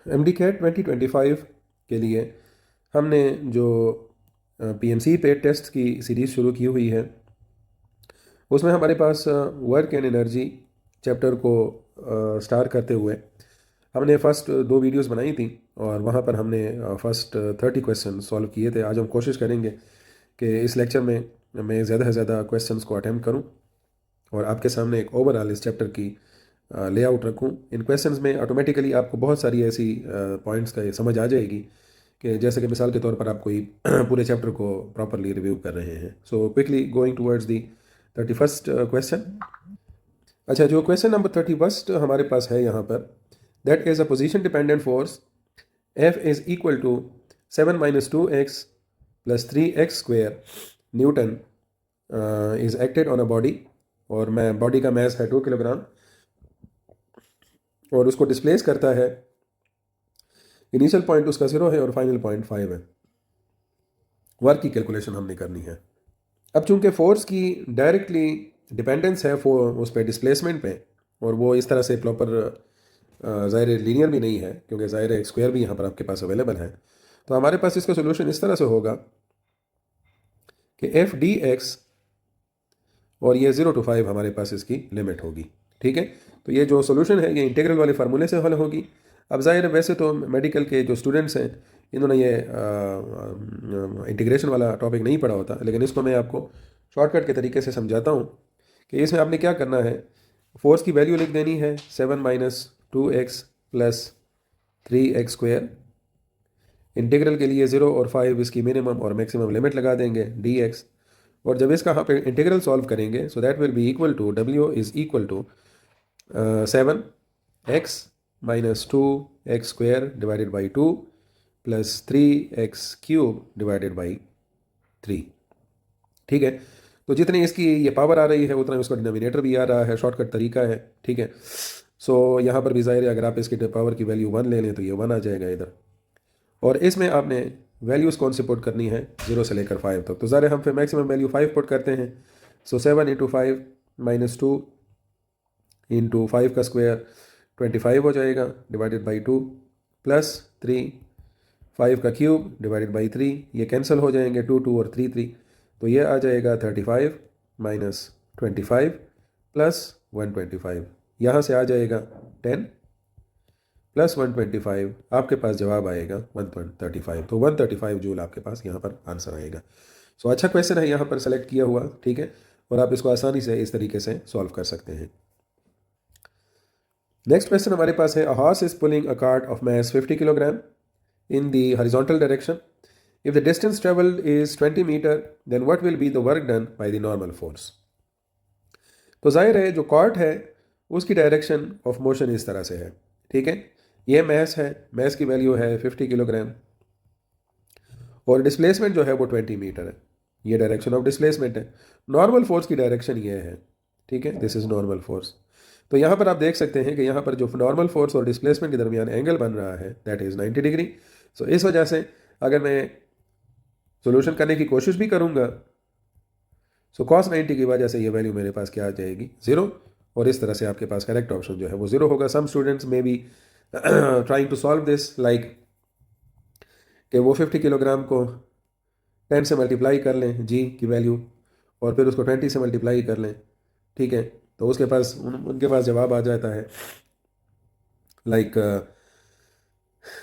MD cat 2025 के लिए हमने जो पीएमसी पेड टेस्ट की सीरीज़ शुरू की हुई है, उसमें हमारे पास वर्क एंड एनर्जी चैप्टर को स्टार्ट करते हुए हमने फर्स्ट दो वीडियोस बनाई थी और वहाँ पर हमने फर्स्ट 30 क्वेश्चन सॉल्व किए थे। आज हम कोशिश करेंगे कि इस लेक्चर में मैं ज़्यादा से ज़्यादा क्वेश्चंस को अटैम्प्ट करूँ और आपके सामने एक ओवरऑल इस चैप्टर की लेआउट रखूँ। इन क्वेश्चंस में ऑटोमेटिकली आपको बहुत सारी ऐसी पॉइंट्स का ये समझ आ जाएगी कि जैसे कि मिसाल के तौर पर आप कोई पूरे चैप्टर को प्रॉपरली रिव्यू कर रहे हैं। So quickly going towards the 31st question. अच्छा, जो क्वेश्चन नंबर 31 हमारे पास है यहाँ पर, that is a position dependent force F is equal to 7 - 2x + 3x square newton is acted on a body, और मैं बॉडी का मास है 2 किलोग्राम और उसको डिस्प्लेस करता है। इनिशियल पॉइंट उसका 0 है और फाइनल पॉइंट 5 है। वर्क की कैलकुलेशन हमने करनी है। अब चूंकि फोर्स की डायरेक्टली डिपेंडेंस है उस पर डिस्प्लेसमेंट पे, और वो इस तरह से प्रॉपर ज़ाहिर लीनियर भी नहीं है क्योंकि ज़ाहिर एक स्क्वायर भी यहाँ पर आपके पास अवेलेबल है, तो हमारे पास इसका सोल्यूशन इस तरह से होगा कि एफ डी एक्स और ये 0 to 5 हमारे पास इसकी लिमिट होगी। ठीक है, तो ये जो सोल्यूशन है ये इंटीग्रल वाले फार्मूले से हल होगी। अब ज़ाहिर है वैसे तो मेडिकल के जो स्टूडेंट्स हैं इन्होंने ये इंटीग्रेशन वाला टॉपिक नहीं पढ़ा होता, लेकिन इसको मैं आपको शॉर्टकट के तरीके से समझाता हूँ कि इसमें आपने क्या करना है। फोर्स की वैल्यू लिख देनी है 7 - 2x + 3x स्क्वेयर। इंटीग्रल के लिए 0 और 5 इसकी मिनिमम और मैक्सिमम लिमिट लगा देंगे dx, और जब इसका यहाँ पे इंटीग्रल सॉल्व करेंगे so that will be equal to w is equal to 7x - 2x square divided by 2 + 3x cube divided by 3। ठीक है, तो जितनी इसकी ये पावर आ रही है उतना उसका डिनोमिनेटर भी आ रहा है, शॉर्टकट तरीका है। ठीक है, सो यहाँ पर भी ज़ाहिर है अगर आप इसकी पावर की वैल्यू 1 ले लें तो ये 1 आ जाएगा इधर, और इसमें आपने वैल्यूज़ कौन सी पुट करनी है 0 से लेकर 5 तक, तो ज़ाहिर हम फिर मैक्सिमम वैल्यू 5 पुट करते हैं। सो 7 × 5 - 2 × 5 का स्क्वायर 25 हो जाएगा डिवाइडेड बाई 2 + 3 5 का क्यूब डिवाइडेड बाई 3, ये कैंसिल हो जाएंगे 2 2 और 3 3, तो ये आ जाएगा 35 - 25 + 125, यहाँ से आ जाएगा 10 + 125, आपके पास जवाब आएगा 1.35, तो 135 जूल आपके पास यहाँ पर आंसर आएगा। सो अच्छा क्वेश्चन है यहाँ पर सेलेक्ट किया हुआ। ठीक है, और आप इसको आसानी से इस तरीके से सॉल्व कर सकते हैं। नेक्स्ट क्वेश्चन हमारे पास है, a horse is pulling a cart of mass 50 kilogram in the horizontal direction. If the distance traveled is 20 meter, then what will be the work done by the normal force? तो जाहिर है जो cord है उसकी direction of motion इस तरह से है। ठीक है, ये मैस है, मैस की वैल्यू है 50 किलोग्राम और डिस्प्लेसमेंट जो है वो 20 मीटर है। ये डायरेक्शन ऑफ डिस्प्लेसमेंट है। नॉर्मल फोर्स की डायरेक्शन ये है। ठीक है, दिस इज नॉर्मल फोर्स। तो यहाँ पर आप देख सकते हैं कि यहाँ पर जो नॉर्मल फोर्स और डिस्प्लेसमेंट के दरमियान एंगल बन रहा है दैट इज़ 90 डिग्री। सो इस वजह से अगर मैं सोल्यूशन करने की कोशिश भी करूँगा सो cos 90 की वजह से ये वैल्यू मेरे पास क्या आ जाएगी 0, और इस तरह से आपके पास करेक्ट ऑप्शन जो है वो 0 होगा। Some students may be trying to solve this like कि वो 50 किलोग्राम को 10 से मल्टीप्लाई कर लें जी की वैल्यू, और फिर उसको 20 से मल्टीप्लाई कर लें। ठीक है, तो उसके पास उनके पास जवाब आ जाता है लाइक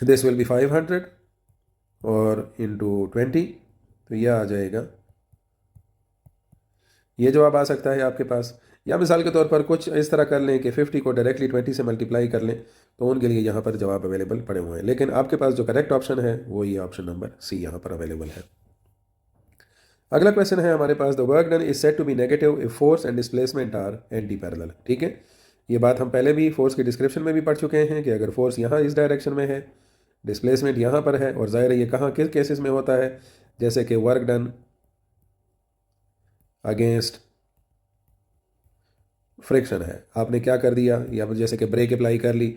दिस विल बी 500 और इंटू 20, तो यह आ जाएगा, ये जवाब आ सकता है आपके पास। या मिसाल के तौर पर कुछ इस तरह कर लें कि 50 को डायरेक्टली 20 से मल्टीप्लाई कर लें, तो उनके लिए यहाँ पर जवाब अवेलेबल पड़े हुए हैं, लेकिन आपके पास जो करेक्ट ऑप्शन है वो ये ऑप्शन नंबर सी यहाँ पर अवेलेबल है। अगला क्वेश्चन है हमारे पास, the work done is said to be negative if force and displacement are anti parallel. ठीक है, ये बात हम पहले भी फोर्स के डिस्क्रिप्शन में भी पढ़ चुके हैं कि अगर फोर्स यहाँ इस डायरेक्शन में है, डिस्प्लेसमेंट यहाँ पर है, और ज़ाहिर है ये कहाँ किस केसेस में होता है, जैसे कि वर्क डन अगेंस्ट फ्रिक्शन है। आपने क्या कर दिया, या जैसे कि ब्रेक अप्लाई कर ली,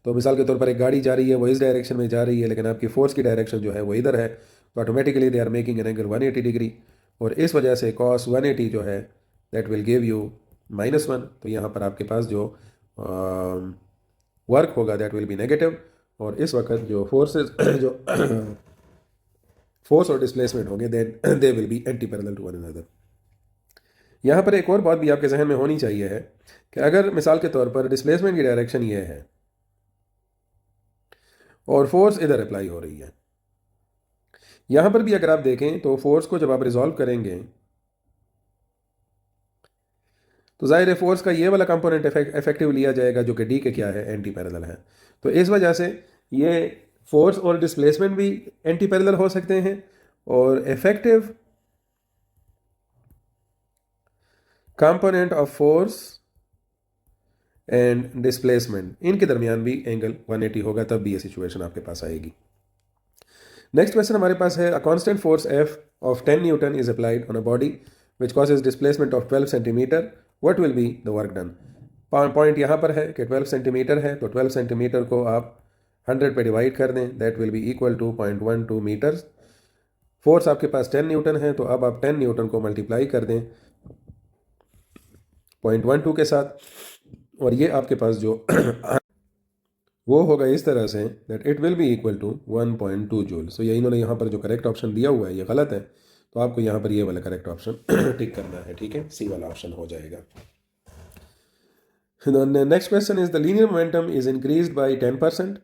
तो मिसाल के तौर पर एक गाड़ी जा रही है वो इस डायरेक्शन में जा रही है लेकिन आपकी फोर्स की डायरेक्शन जो है वो इधर है, तो automatically they are making an angle 180 degree, और इस वजह से cos 180 जो है दैट विल गिव यू -1, तो यहाँ पर आपके पास जो वर्क होगा दैट विल बी नेगेटिव, और इस वक्त जो फोर्सेस जो फोर्स और डिस्प्लेसमेंट होंगे then they will be anti parallel to one another. यहाँ पर एक और बात भी आपके जहन में होनी चाहिए है कि अगर मिसाल के तौर पर डिस्प्लेसमेंट की डायरेक्शन ये है और फोर्स इधर अप्लाई हो रही है, यहाँ पर भी अगर आप देखें तो फोर्स को जब आप रिजॉल्व करेंगे तो ज़ाहिर है फोर्स का ये वाला कंपोनेंट इफेक्टिव लिया जाएगा जो कि डी के क्या है, एंटी पैरेलल है। तो इस वजह से ये फोर्स और डिस्प्लेसमेंट भी एंटी पैरेलल हो सकते हैं और effective component of force and displacement इनके दरमियान भी एंगल 180 होगा, तब भी ये सिचुएशन आपके पास आएगी। नेक्स्ट क्वेश्चन हमारे पास है, a constant force F of 10 Newton is applied on a body which causes displacement of 12 centimetre, what will be the work done. Point यहाँ पर है कि 12 सेंटीमीटर है, तो 12 सेंटीमीटर को आप 100 पे डिवाइड कर दें, that will be equal to 0.12 meters. Force आपके पास 10 न्यूटन है, तो अब आप 10 न्यूटन को मल्टीप्लाई कर दें 0.12 के साथ, और ये आपके पास जो वो होगा इस तरह से that it will be equal to 1.2 joule. So ये इन्होंने यहाँ पर जो करेक्ट ऑप्शन दिया हुआ है ये गलत है, तो आपको यहाँ पर ये वाला करेक्ट ऑप्शन टिक करना है, ठीक है, सी वाला ऑप्शन हो जाएगा। Next question is the linear momentum is increased by 10%,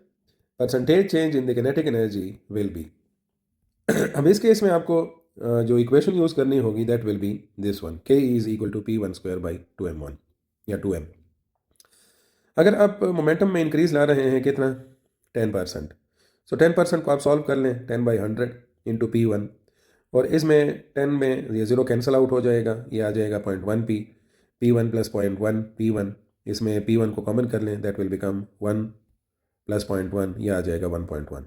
percentage change in the kinetic energy will be. अब इस केस में आपको जो इक्वेशन यूज करनी होगी that will be this one, k is equal to p1 square by 2m1 या 2m। अगर आप मोमेंटम में इंक्रीज ला रहे हैं कितना, 10%, सो 10% को आप सॉल्व कर लें 10/100 इंटू P1, और इसमें 10 में ये ज़ीरो कैंसिल आउट हो जाएगा, ये आ जाएगा 0.1 P1 प्लस 0.1 P1, इसमें P1 को कॉमन कर लें दैट विल बिकम 1 प्लस 0.1, यह आ जाएगा 1.1।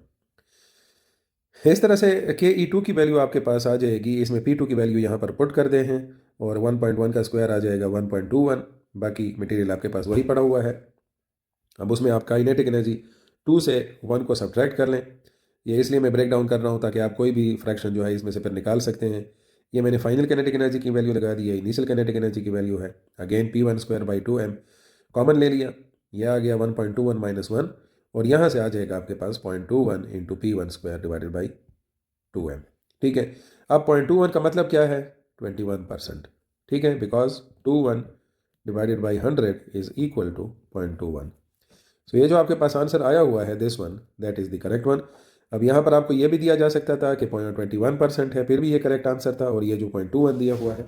इस तरह से KE2 की वैल्यू आपके पास आ जाएगी, इसमें P2 की वैल्यू यहाँ पर पुट कर दे हैं और 1.1 का स्क्वायर आ जाएगा 1.21, बाकी मटेरियल आपके पास वही पड़ा हुआ है। अब उसमें आप काइनेटिक एनर्जी 2 से 1 को सब्ट्रैक्ट कर लें, ये इसलिए मैं ब्रेक डाउन कर रहा हूँ ताकि आप कोई भी फ्रैक्शन जो है इसमें से फिर निकाल सकते हैं। ये मैंने फाइनल कैनेटिक एनर्जी की वैल्यू लगा दी है, इनिशियल कैनेटिक एनर्जी की वैल्यू है, again P1 square by 2m common ले लिया, यह आ गया 1.21 माइनस 1, और यहाँ से आ जाएगा आपके पास 0.21 into P1 square divided by 2m, ठीक है। अब 0.21 का मतलब क्या है, 21%, ठीक है, because 21 divided by 100 is equal to 0.21। So ये जो आपके पास आंसर आया हुआ है this one, that is the correct one. अब यहाँ पर आपको ये भी दिया जा सकता था कि 0.21% है, फिर भी ये करेक्ट आंसर था, और ये जो 0.21 दिया हुआ है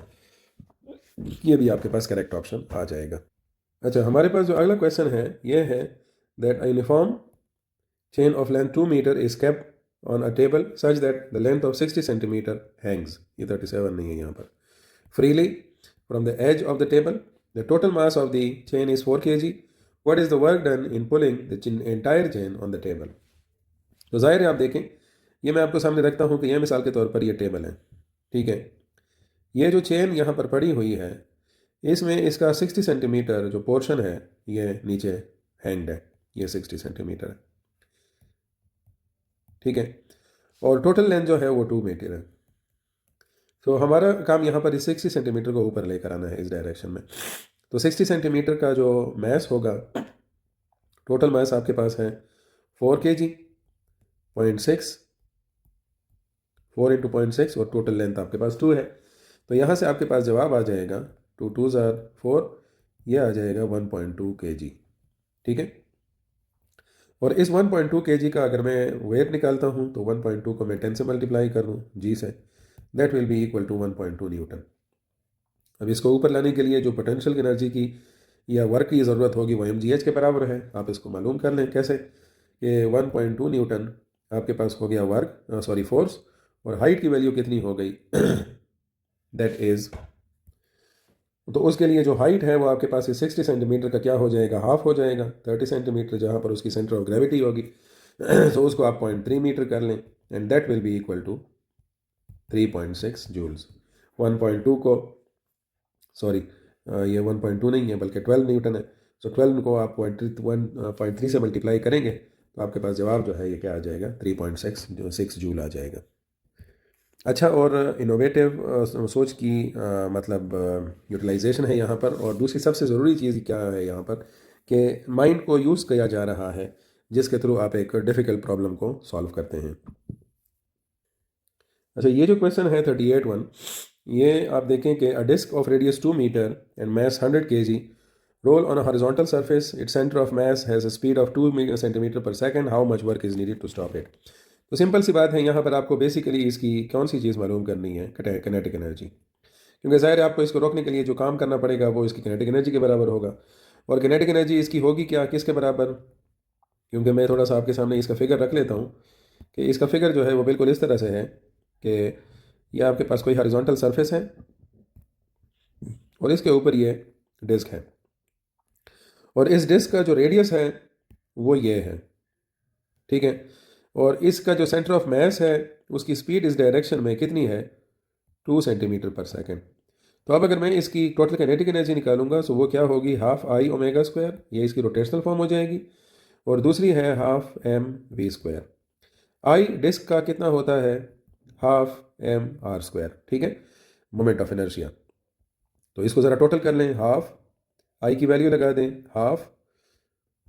ये भी आपके पास करेक्ट ऑप्शन आ जाएगा। अच्छा, हमारे पास जो अगला क्वेश्चन है ये है that a uniform chain of length 2 meter is kept on a table such that the length of 60 centimeter hangs, ये 37 नहीं है यहाँ पर, freely from the edge of the table, the total mass of the chain is 4 kg, what is the work done in pulling the entire chain on the table। तो जाहिर है आप देखें, ये मैं आपको सामने रखता हूँ कि यह मिसाल के तौर पर ये टेबल है, ठीक है, ये जो चेन यहाँ पर पड़ी हुई है इसमें इसका 60 सेंटीमीटर जो पोर्शन है ये नीचे हैंग्ड है, ये 60 सेंटीमीटर है, ठीक है, और टोटल लेंथ जो है वो 2 मीटर है। तो हमारा काम यहाँ पर इस 60 सेंटीमीटर को ऊपर लेकर आना है इस डायरेक्शन में। तो 60 सेंटीमीटर का जो मास होगा, टोटल मास आपके पास है 4 kg, 0.6, 4 इंटू 0.6, और टोटल लेंथ आपके पास 2 है। तो यहाँ से आपके पास जवाब आ जाएगा 2 2s are 4, यह आ जाएगा 1.2 kg, ठीक है। और इस 1.2 kg का अगर मैं वेट निकालता हूँ तो 1.2 को मैं 10 से मल्टीप्लाई कर दूँ जी से, that will be equal to 1.2 newton. अब इसको ऊपर लाने के लिए जो पोटेंशियल एनर्जी की या वर्क की ज़रूरत होगी वो mgh के बराबर है, आप इसको मालूम कर लें कैसे, कि 1.2 न्यूटन आपके पास हो गया वर्क, सॉरी फोर्स, और हाइट की वैल्यू कितनी हो गई दैट इज़, तो उसके लिए जो हाइट है वो आपके पास 60 सेंटीमीटर का क्या हो जाएगा, हाफ हो जाएगा, 30 सेंटीमीटर जहाँ पर उसकी सेंटर ऑफ ग्रेविटी होगी तो उसको आप 0.3 मीटर कर लें, and that will be equal to 3.6 joules. 1.2 को सॉरी ये 1.2 नहीं है बल्कि 12 न्यूटन है, सो 12 को आप 1.3 से मल्टीप्लाई करेंगे तो आपके पास जवाब जो है ये क्या आ जाएगा, 3.6 जूल आ जाएगा। अच्छा, और इनोवेटिव सोच की मतलब यूटिलाइजेशन है यहाँ पर, और दूसरी सबसे ज़रूरी चीज़ क्या है यहाँ पर कि माइंड को यूज़ किया जा रहा है जिसके थ्रू आप एक डिफ़िकल्ट प्रॉब्लम को सॉल्व करते हैं। अच्छा, ये जो क्वेश्चन है 38(1), ये आप देखें कि a disc of radius 2 metre and mass 100 kg roll on a horizontal surface, its center of mass has a speed of 2 centimeter per second, how much work is needed to stop it? तो simple सी बात है, यहाँ पर आपको basically इसकी कौन सी चीज़ मालूम करनी है, किनेटिक एनर्जी। क्योंकि ज़ाहिर है आपको इसको रोकने के लिए जो काम करना पड़ेगा वो इसकी किनेटिक एनर्जी के बराबर होगा। और किनेटिक एनर्जी इसकी होगी क्या, किसके बराबर? क्योंकि मैं थोड़ा सा आपके सामने इसका फिगर रख लेता हूँ कि इसका फिगर जो है वो बिल्कुल इस तरह से है कि ये आपके पास कोई हॉरिजॉन्टल सरफेस है और इसके ऊपर ये डिस्क है, और इस डिस्क का जो रेडियस है वो ये है, ठीक है। और इसका जो सेंटर ऑफ मास है उसकी स्पीड इस डायरेक्शन में कितनी है, 2 सेंटीमीटर पर सेकेंड। तो अब अगर मैं इसकी टोटल काइनेटिक एनर्जी निकालूंगा तो वो क्या होगी, हाफ आई ओमेगा स्क्वायर, ये इसकी रोटेशनल फॉर्म हो जाएगी, और दूसरी है half m v square. I disk का कितना होता है, हाफ एम आर स्क्वायर, ठीक है, मोमेंट ऑफ इनर्शिया। तो इसको ज़रा टोटल कर लें, हाफ आई की वैल्यू लगा दें, half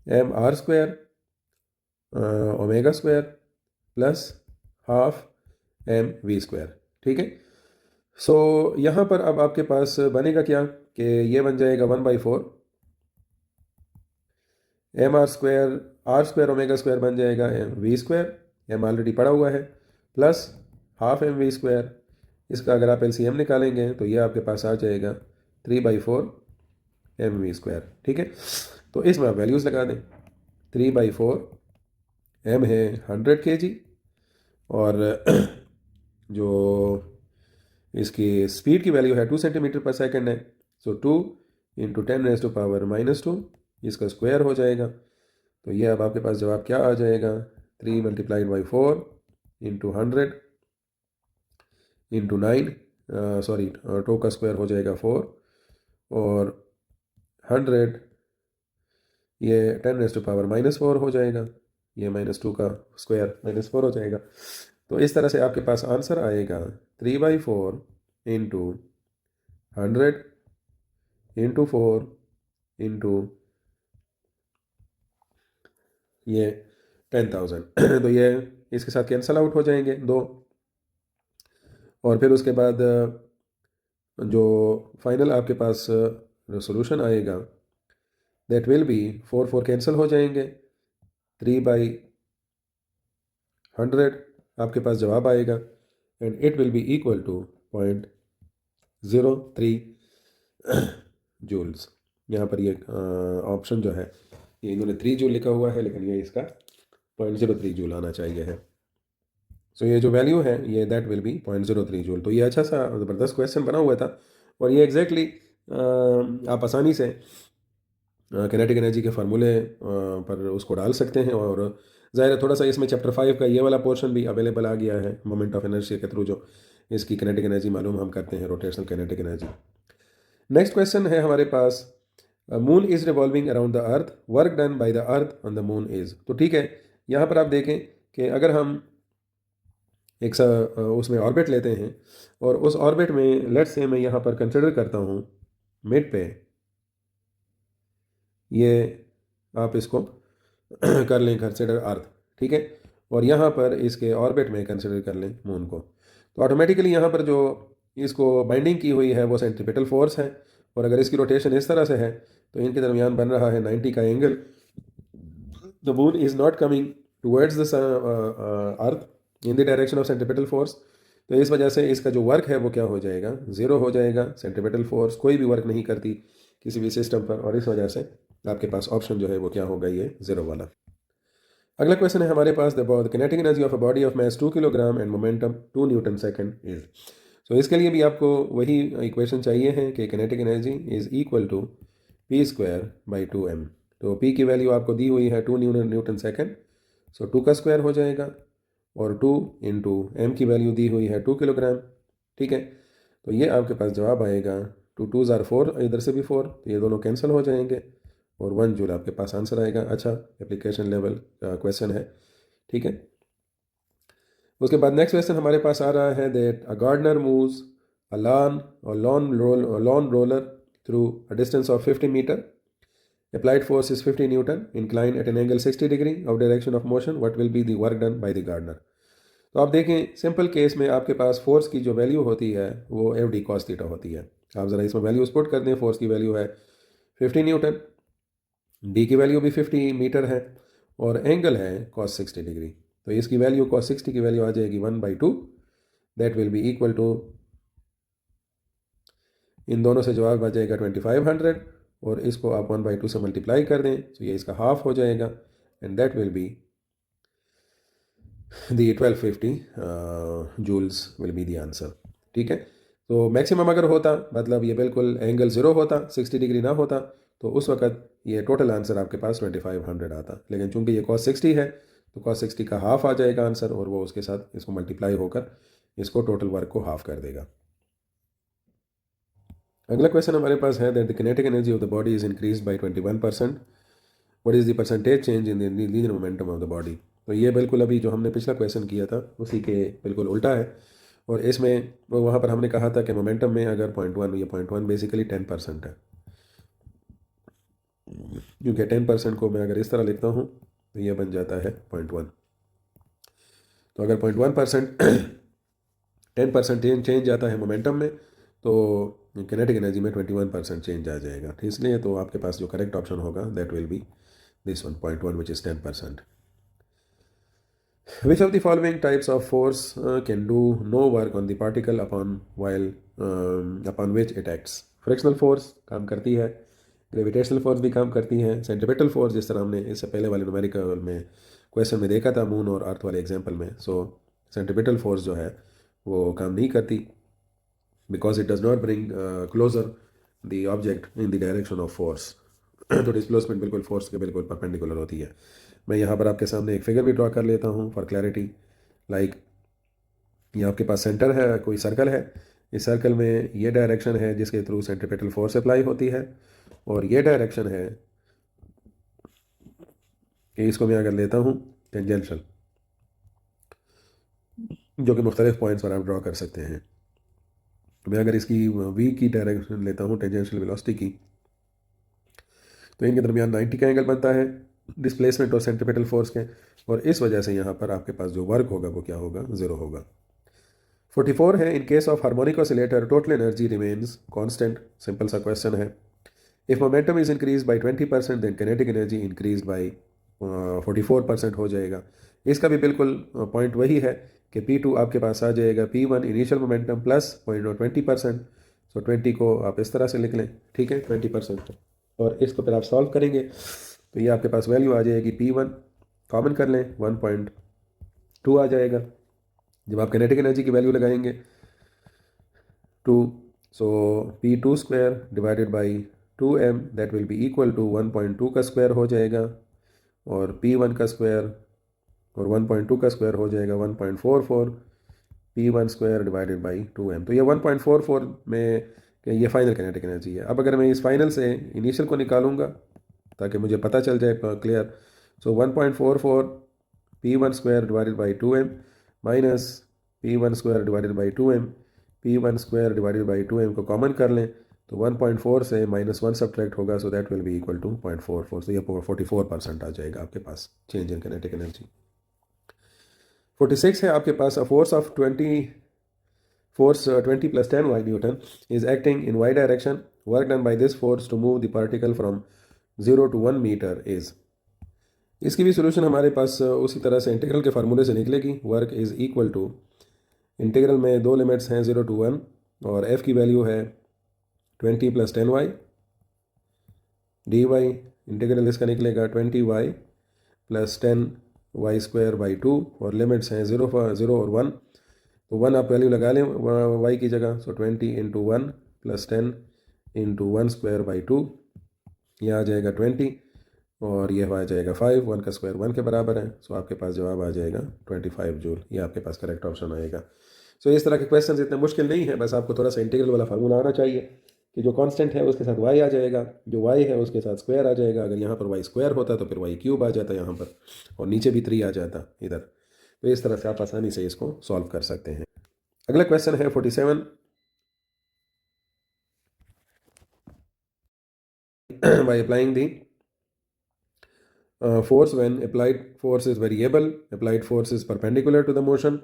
m r square omega square plus half m v square, ठीक है। सो यहाँ पर अब आपके पास बनेगा क्या कि ये बन जाएगा 1/4 m r square omega square बन जाएगा m v square, m already पड़ा हुआ है, plus half m v square. इसका अगर आप एलसीएम निकालेंगे तो ये आपके पास आ जाएगा 3/4 एम वी स्क्वायर, ठीक है। तो इसमें आप वैल्यूज़ लगा दें, 3/4 एम है 100 kg, और जो इसकी स्पीड की वैल्यू है 2 सेंटीमीटर पर सेकेंड है, सो 2 इंटू 10⁻⁻², इसका स्क्वायर हो जाएगा। तो ये अब आपके पास जवाब क्या आ जाएगा, 3 × 4 इंटू 100 इंटू 9, सॉरी 2 का स्क्वायर हो जाएगा 4, और 100 ये 10⁻⁻4 हो जाएगा, ये -2 का स्क्वायर -4 हो जाएगा। तो इस तरह से आपके पास आंसर आएगा 3/4 इंटू 100 इंटू 4 इंटू ये 10,000। तो ये इसके साथ कैंसल आउट हो जाएंगे दो, और फिर उसके बाद जो फाइनल आपके पास सोल्यूशन आएगा दैट विल बी 4 कैंसिल हो जाएंगे, 3/100 आपके पास जवाब आएगा, and it will be equal to 0.03 joules. यहाँ पर ये ऑप्शन जो है ये इन्होंने 3 जूल लिखा हुआ है, लेकिन ये इसका 0.03 जूल आना चाहिए है। सो ये जो वैल्यू है ये दैट विल बी 0.03 जूल। तो ये अच्छा सा ज़बरदस्त क्वेश्चन बना हुआ था, और ये एग्जैक्टली आप आसानी से किनेटिक एनर्जी के फार्मूले पर उसको डाल सकते हैं। और ज़ाहिर है थोड़ा सा इसमें चैप्टर 5 का ये वाला पोर्शन भी अवेलेबल आ गया है, मोमेंट ऑफ इनर्शिया के थ्रू जो इसकी किनेटिक एनर्जी मालूम हम करते हैं, rotational kinetic energy. Next question है हमारे पास, moon is revolving around the earth, work done by the earth on the moon is. तो ठीक है, यहाँ पर आप देखें कि अगर हम एक उसमें ऑर्बिट लेते हैं, और उस ऑर्बिट में लेट्स से मैं यहाँ पर कंसिडर करता हूँ मिड पे, ये आप इसको कर लें कंसिडर अर्थ, ठीक है, और यहाँ पर इसके ऑर्बिट में कंसिडर कर लें मून को। तो ऑटोमेटिकली यहाँ पर जो इसको बाइंडिंग की हुई है वो सेंट्रीपिटल फोर्स है, और अगर इसकी रोटेशन इस तरह से है तो इनके दरमियान बन रहा है 90 का angle. The moon is not coming towards the earth in the direction of centripetal force. तो इस वजह से इसका जो वर्क है वो क्या हो जाएगा, ज़ीरो हो जाएगा। सेंट्रीपिटल फोर्स कोई भी वर्क नहीं करती किसी भी सिस्टम पर, और इस वजह से आपके पास ऑप्शन जो है वो क्या होगा, ये ज़ीरो वाला। अगला क्वेश्चन है हमारे पास, the kinetic energy of a body of mass 2 kilogram and momentum 2 newton second is. So इसके लिए भी आपको वही इक्वेशन चाहिए है कि kinetic energy is equal to P²/2m। तो P की वैल्यू आपको दी हुई है 2 न्यूटन सेकंड, सो 2 का स्क्वायर हो जाएगा, और 2 इंटू m की वैल्यू दी हुई है 2 किलोग्राम, ठीक है। तो ये आपके पास जवाब आएगा 2 2 ज़ार 4, इधर से भी 4, तो ये दोनों कैंसिल हो जाएंगे, और 1 जूल आपके पास आंसर आएगा। अच्छा, एप्लीकेशन लेवल का क्वेश्चन है, ठीक है। उसके बाद नेक्स्ट क्वेश्चन हमारे पास आ रहा है that a gardener moves a lawn roller through a distance of 50 meter applied force is 50 Newton, inclined at an angle 60 degree of direction of motion, what will be the work done by the gardener? तो आप देखें simple case में आपके पास force की जो value होती है वो एफ डी कॉस थीटा होती है। आप ज़रा इसमें वैल्यूज पुट कर दें। फोर्स की वैल्यू है 50 न्यूटन, डी की वैल्यू भी 50 मीटर है और एंगल है कॉस 60 डिग्री। तो इसकी वैल्यू कॉस 60 की वैल्यू आ जाएगी 1/2, that will be equal to, इन दोनों से जवाब आ जाएगा 2500 और इसको आप 1/2 से मल्टीप्लाई कर दें तो ये इसका हाफ हो जाएगा and that will be the 1250 joules will be the answer. ठीक है, तो मैक्सिमम अगर होता, मतलब ये बिल्कुल एंगल 0 होता, 60 डिग्री ना होता, तो उस वक्त ये टोटल आंसर आपके पास 2500 आता। लेकिन चूंकि ये cos 60 है तो cos 60 का हाफ आ जाएगा आंसर और वो उसके साथ इसको मल्टीप्लाई होकर इसको टोटल वर्क को हाफ कर देगा। अगला क्वेश्चन हमारे पास है that the kinetic energy of the body is increase bye 21%, what is the percentage change in the linear momentum of the body. तो ये बिल्कुल अभी जो हमने पिछला क्वेश्चन किया था उसी के बिल्कुल उल्टा है और इसमें वहाँ पर हमने कहा था कि मोमेंटम में अगर 0.1, ये 0.1 बेसिकली 10% है, क्योंकि 10% को मैं अगर इस तरह लिखता हूँ तो ये बन जाता है 0.1। तो अगर 0.1% 10% चेंज आता है मोमेंटम में तो किनेटिक एनर्जी में 21% चेंज आ जाएगा। ठीक, इसलिए तो आपके पास जो करेक्ट ऑप्शन होगा that will be this one, 0.1 which is 10%। Which of the following types of force can do no work on the particle upon which it acts? Frictional force काम करती है, ग्रेविटेशनल फोर्स भी काम करती है, centripetal force जिस तरह हमने इससे पहले वाले न्यूमेरिकल में क्वेश्चन में देखा था मून और अर्थ वाले एग्जांपल में। सो सेंट्रीपिटल फोर्स जो है वो काम नहीं करती because it does not bring closer the object in the direction of force. तो डिस्प्लेसमेंट बिल्कुल फोर्स के बिल्कुल परपेंडिकुलर होती है। मैं यहाँ पर आपके सामने एक फिगर भी ड्रॉ कर लेता हूँ फॉर क्लैरिटी। लाइक ये आपके पास सेंटर है, कोई सर्कल है, इस सर्कल में ये डायरेक्शन है जिसके थ्रू सेंट्रीपिटल फोर्स अप्लाई होती है और ये डायरेक्शन है कि इसको मैं अगर लेता हूँ टेंजेंशियल, जो कि मुख्तलिफ पॉइंट्स पर आप ड्रॉ कर सकते हैं। मैं अगर इसकी वी की डायरेक्शन लेता हूँ टेंजेंशियल वेलोसिटी की, तो इनके दरमियान 90 का एंगल बनता है डिस्प्लेसमेंट और सेंट्रीपिटल फोर्स के, और इस वजह से यहाँ पर आपके पास जो वर्क होगा वो क्या होगा, 0 होगा। 44 है, in case of harmonic oscillator total energy remains constant. Simple सा क्वेश्चन है। If momentum is increase by 20% then kinetic energy increase by 44% हो जाएगा। इसका भी बिल्कुल पॉइंट वही है कि P2 आपके पास आ जाएगा P1 इनिशियल मोमेंटम प्लस 20%। सो 20 को आप इस तरह से लिख लें, ठीक है, 20%, और इसको फिर आप सॉल्व करेंगे तो ये आपके पास वैल्यू आ जाएगी P1 कॉमन कर लें 1.2 आ जाएगा। जब आप किनेटिक एनर्जी की वैल्यू लगाएंगे 2, so P2 square divided by 2m that will be equal to 1.2 का स्क्वायर हो जाएगा और P1 का स्क्वायर और 1.2 का स्क्वायर हो जाएगा 1.44 P1 square divided by 2m। तो ये 1.44 में ये फाइनल किनेटिक एनर्जी है। अब अगर मैं इस फाइनल से इनिशियल को निकालूंगा ताकि मुझे पता चल जाए clear, so 1.44 P1 square divided by 2m minus P1 square divided by 2m, P1 square divided by 2m को कॉमन कर लें तो 1.4 से -1 सब्ट्रैक्ट होगा, so that will be equal to 0.44। तो ये 44% आ जाएगा आपके पास चेंज इन किनेटिक एनर्जी। 46 है आपके पास, force 20 plus 10 y Newton is acting in y direction. Work done by this force to move the particle from 0 to 1 meter is. इसकी भी सोल्यूशन हमारे पास उसी तरह से इंटीग्रल के फार्मूले से निकलेगी। Work is equal to, integral में दो लिमिट्स हैं 0 to 1 और f की वैल्यू है 20 plus 10y dy। इंटीग्रल इसका निकलेगा 20y plus 10y square by 2 और लिमिट्स हैं 0 और 1, तो 1 आप वैल्यू लगा लें y की जगह, सो 20 into 1 plus 10 into 1 square by 2, यह आ जाएगा 20 और यह आ जाएगा 5, 1 का स्क्वायर 1 के बराबर है, सो आपके पास जवाब आ जाएगा 25 जूल। ये आपके पास करेक्ट ऑप्शन आएगा। सो इस तरह के क्वेश्चन इतने मुश्किल नहीं है, बस आपको थोड़ा सा इंटीग्रल वाला फार्मूला आना चाहिए कि जो कांस्टेंट है उसके साथ y आ जाएगा, जो y है उसके साथ स्क्वायर आ जाएगा। अगर यहाँ पर y स्क्वायर होता तो फिर y क्यूब आ जाता यहाँ पर और नीचे भी 3 आ जाता इधर। तो इस तरह से आप आसानी से इसको सॉल्व कर सकते हैं। अगला क्वेश्चन है 47। By applying the force when applied force is variable, applied force is perpendicular to the motion,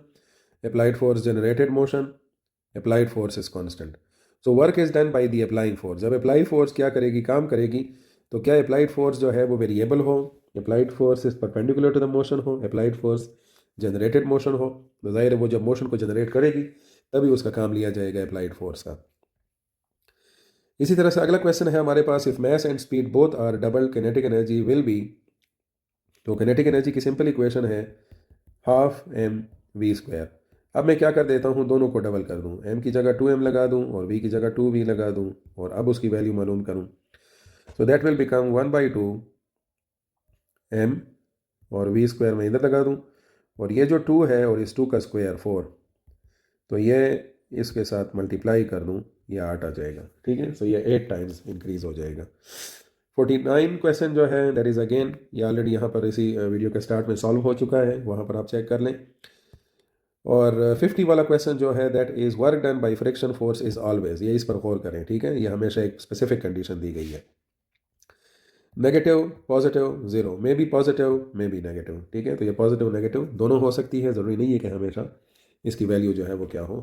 applied force generated motion, applied force is constant. So work is done by the applying force. जब apply force क्या करेगी, काम करेगी, तो क्या applied force जो है वो variable हो, applied force is perpendicular to the motion हो, applied force generated motion हो, तो जाहिर है वो जब motion को generate करेगी तभी उसका काम लिया जाएगा applied force का. इसी तरह से अगला क्वेश्चन है हमारे पास, if mass and speed both are double, kinetic energy will be. तो kinetic energy की सिंपल इक्वेशन है हाफ एम वी स्क्वायर. अब मैं क्या कर देता हूँ, दोनों को डबल कर दूँ, m की जगह 2m लगा दूँ और v की जगह 2v लगा दूँ और अब उसकी वैल्यू मालूम करूँ. सो दैट विल बिकम 1/2 m और v स्क्वायर में इधर लगा दूँ और ये जो 2 है और इस 2 का स्क्वायर 4, तो ये इसके साथ मल्टीप्लाई कर दूँ, ये 8 आ जाएगा. ठीक है, सो ये 8 टाइम्स इंक्रीज हो जाएगा. 49 क्वेश्चन जो है दैट इज़ अगेन, ये ऑलरेडी यहाँ पर इसी वीडियो के स्टार्ट में सॉल्व हो चुका है, वहाँ पर आप चेक कर लें. और 50 वाला क्वेश्चन जो है that is work done by friction force is always, ये इस पर गौर करें. ठीक है, ये हमेशा एक स्पेसिफिक कंडीशन दी गई है. Negative positive zero, may be positive may be negative. ठीक है, तो ये पॉजिटिव नेगेटिव दोनों हो सकती है, ज़रूरी नहीं है कि हमेशा इसकी वैल्यू जो है वो क्या हो,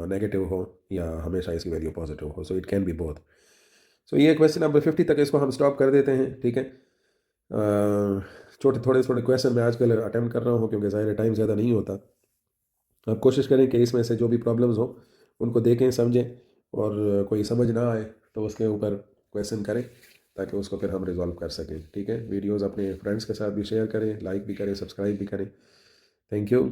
नेगेटिव हो या हमेशा इसकी वैल्यू पॉजिटिव हो. So it can be both. So ये क्वेश्चन नंबर 50 तक इसको हम स्टॉप कर देते हैं. ठीक है, थोड़े क्वेश्चन मैं आजकल अटेम्प्ट कर रहा हूँ क्योंकि ज़ाहिर टाइम ज़्यादा नहीं होता. आप कोशिश करें कि इसमें से जो भी प्रॉब्लम्स हो उनको देखें, समझें, और कोई समझ ना आए तो उसके ऊपर क्वेश्चन करें ताकि उसको फिर हम रिजॉल्व कर सकें. ठीक है, वीडियोज़ अपने फ्रेंड्स के साथ भी शेयर करें, लाइक भी करें, सब्सक्राइब भी करें. Thank you.